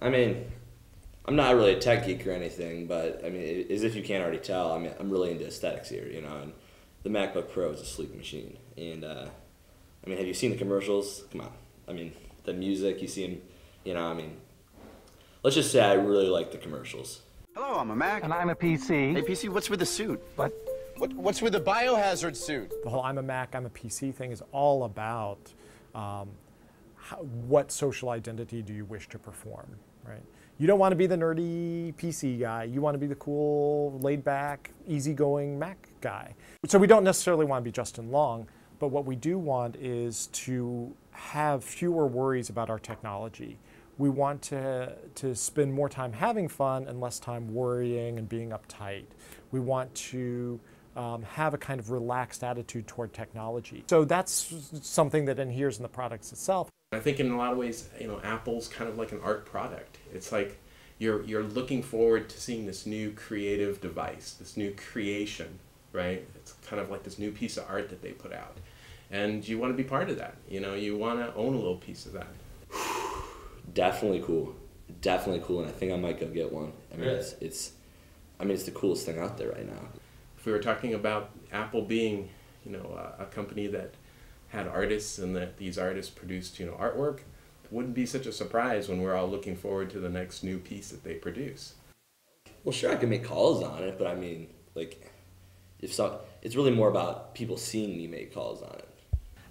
I mean, I'm not really a tech geek or anything, but I mean, as if you can't already tell, I mean, I'm really into aesthetics here, you know, and the MacBook Pro is a sleek machine. And, I mean, have you seen the commercials? Come on. I mean, the music, you see them, you know, I mean, let's just say I really like the commercials. Hello, I'm a Mac. And I'm a PC. Hey, PC, what's with the suit? What? What's with the biohazard suit? The whole I'm a Mac, I'm a PC thing is all about what social identity do you wish to perform, right? You don't want to be the nerdy PC guy. You want to be the cool, laid-back, easygoing Mac guy. So we don't necessarily want to be Justin Long, but what we do want is to have fewer worries about our technology. We want to spend more time having fun and less time worrying and being uptight. We want to have a kind of relaxed attitude toward technology. So that's something that inheres in the products itself. I think in a lot of ways, you know, Apple's kind of like an art product. It's like you're looking forward to seeing this new creative device, this new creation, right? It's kind of like this new piece of art that they put out. And you want to be part of that. You know, you want to own a little piece of that. Definitely cool. Definitely cool, and I think I might go get one. I mean, Really? it's the coolest thing out there right now. If we were talking about Apple being, you know, a company that had artists and that these artists produced, you know, artwork, it wouldn't be such a surprise when we're all looking forward to the next new piece that they produce. Well, sure, I can make calls on it, but I mean, like, it's really more about people seeing me make calls on it.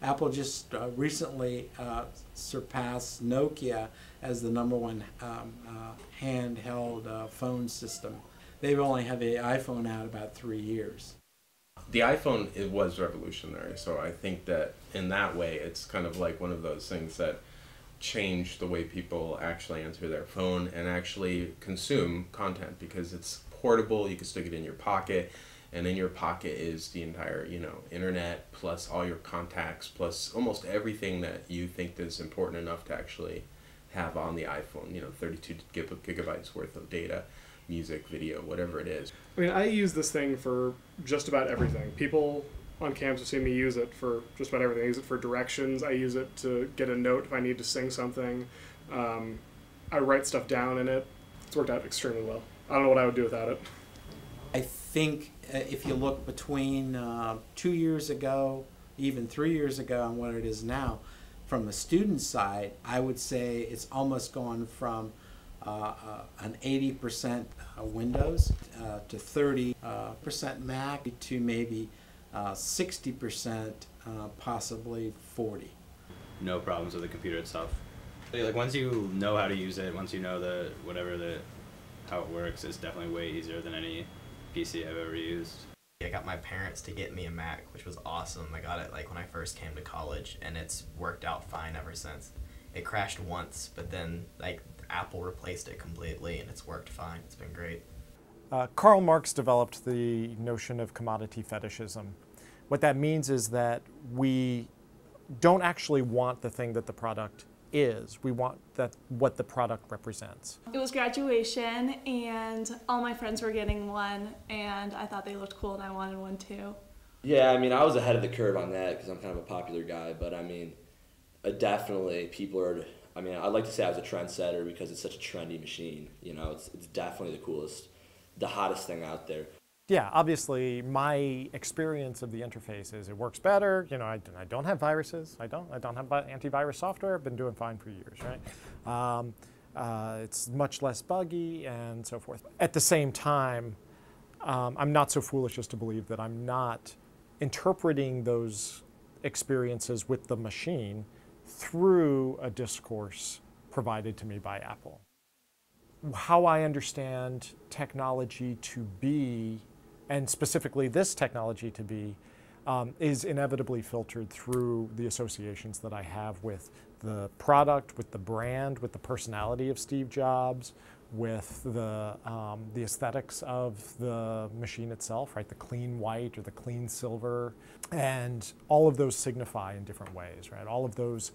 Apple just recently surpassed Nokia as the #1 handheld phone system. They've only had the iPhone out about 3 years. The iPhone, it was revolutionary, so I think that in that way it's kind of like one of those things that changed the way people actually answer their phone and actually consume content, because it's portable, you can stick it in your pocket, and in your pocket is the entire, you know, internet, plus all your contacts, plus almost everything that you think is important enough to actually have on the iPhone, you know, 32 gigabytes worth of data, music, video, whatever it is. I mean, I use this thing for just about everything. People on campus have seen me use it for just about everything. I use it for directions. I use it to get a note if I need to sing something. I write stuff down in it. It's worked out extremely well. I don't know what I would do without it. I think if you look between 2 years ago, even 3 years ago, and what it is now, from the student side, I would say it's almost gone from an 80% Windows to 30% Mac to maybe 60%, possibly 40. No problems with the computer itself. Like once you know how to use it, once you know how it works, it's definitely way easier than any PC I've ever used. I got my parents to get me a Mac, which was awesome. I got it like when I first came to college, and it's worked out fine ever since. It crashed once, but then like Apple replaced it completely, and it's worked fine. It's been great. Karl Marx developed the notion of commodity fetishism. What that means is that we don't actually want the thing that the product is. We want what the product represents. It was graduation, and all my friends were getting one, and I thought they looked cool, and I wanted one too. Yeah, I mean, I was ahead of the curve on that because I'm kind of a popular guy, but I mean, definitely people are, I mean, I'd like to say I was a trendsetter because it's such a trendy machine. You know, it's definitely the coolest, the hottest thing out there. Yeah, obviously my experience of the interface is it works better. You know, I don't have viruses. I don't have antivirus software. I've been doing fine for years, right? It's much less buggy and so forth. At the same time, I'm not so foolish as to believe that I'm not interpreting those experiences with the machine through a discourse provided to me by Apple. How I understand technology to be, and specifically this technology to be, is inevitably filtered through the associations that I have with the product, with the brand, with the personality of Steve Jobs, with the aesthetics of the machine itself, right? The clean white or the clean silver, and all of those signify in different ways, right? All of those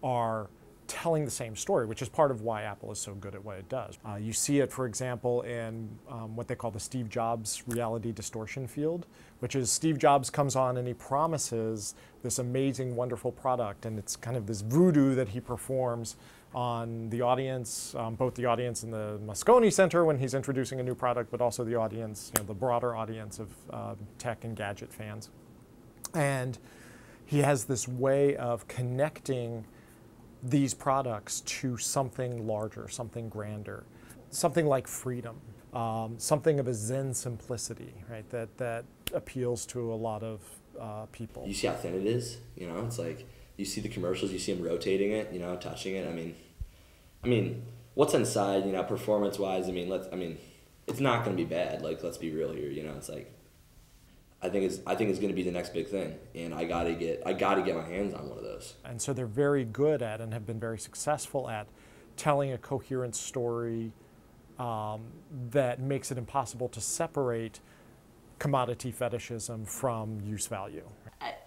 are telling the same story, which is part of why Apple is so good at what it does. You see it, for example, in what they call the Steve Jobs reality distortion field, which is Steve Jobs comes on and he promises this amazing, wonderful product, and it's kind of this voodoo that he performs on the audience, both the audience in the Moscone Center when he's introducing a new product, but also the audience, the broader audience of tech and gadget fans. And he has this way of connecting these products to something larger, something grander, something like freedom, something of a Zen simplicity, right? That appeals to a lot of people. You see how thin it is, It's like you see the commercials, you see him rotating it, touching it. I mean, what's inside, performance-wise? It's not going to be bad. Like, let's be real here, It's like, I think it's going to be the next big thing, and I gotta get my hands on one of those. And so they're very good at, and have been very successful at, telling a coherent story that makes it impossible to separate commodity fetishism from use value.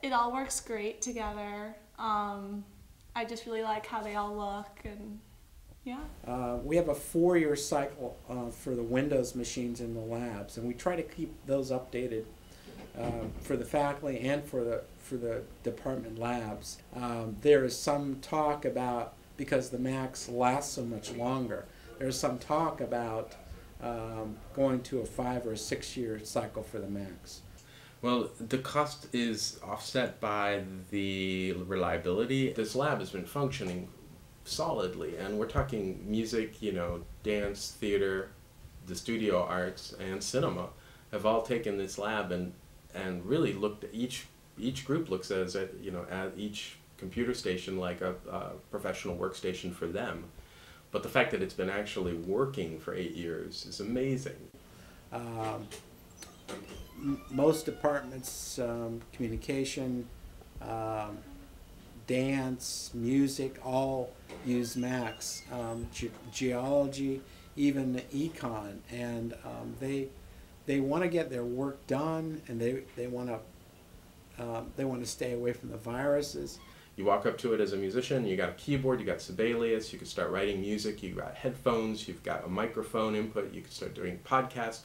It all works great together. I just really like how they all look, and yeah. We have a 4-year cycle for the Windows machines in the labs, and we try to keep those updated for the faculty and for the department labs. There is some talk about, because the Macs last so much longer, there's some talk about going to a 5 or a 6-year cycle for the Macs. Well, the cost is offset by the reliability. This lab has been functioning solidly, and we're talking music, dance, theater, the studio arts, and cinema have all taken this lab and really looked at each group looks at each computer station like a professional workstation for them. But the fact that it's been actually working for 8 years is amazing. Most departments, communication, dance, music, all use Macs. Geology, even econ, and they want to get their work done, and they want to stay away from the viruses. You walk up to it as a musician, you got a keyboard, you got Sibelius, you can start writing music, you've got headphones, you've got a microphone input, you can start doing podcasts.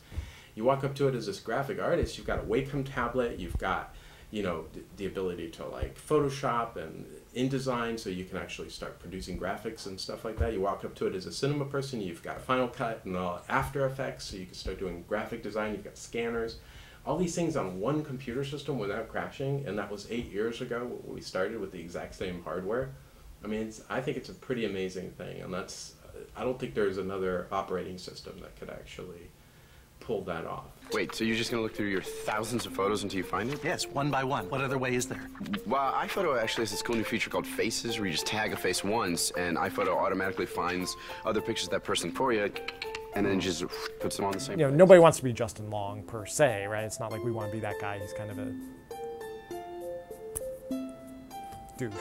You walk up to it as this graphic artist, you've got a Wacom tablet, you've got, the ability to like Photoshop and InDesign, so you can actually start producing graphics and stuff like that. You walk up to it as a cinema person, you've got Final Cut and After Effects, so you can start doing graphic design, you've got scanners. All these things on one computer system without crashing, and that was 8 years ago when we started with the exact same hardware. I think it's a pretty amazing thing, and I don't think there's another operating system that could actually pull that off. Wait, so you're just gonna look through your thousands of photos until you find it? Yes, one by one. What other way is there? Well, iPhoto actually has this cool new feature called Faces, where you just tag a face once, and iPhoto automatically finds other pictures of that person for you, and then just puts them on the same place. Nobody wants to be Justin Long per se, right? It's not like we want to be that guy. He's kind of a dude.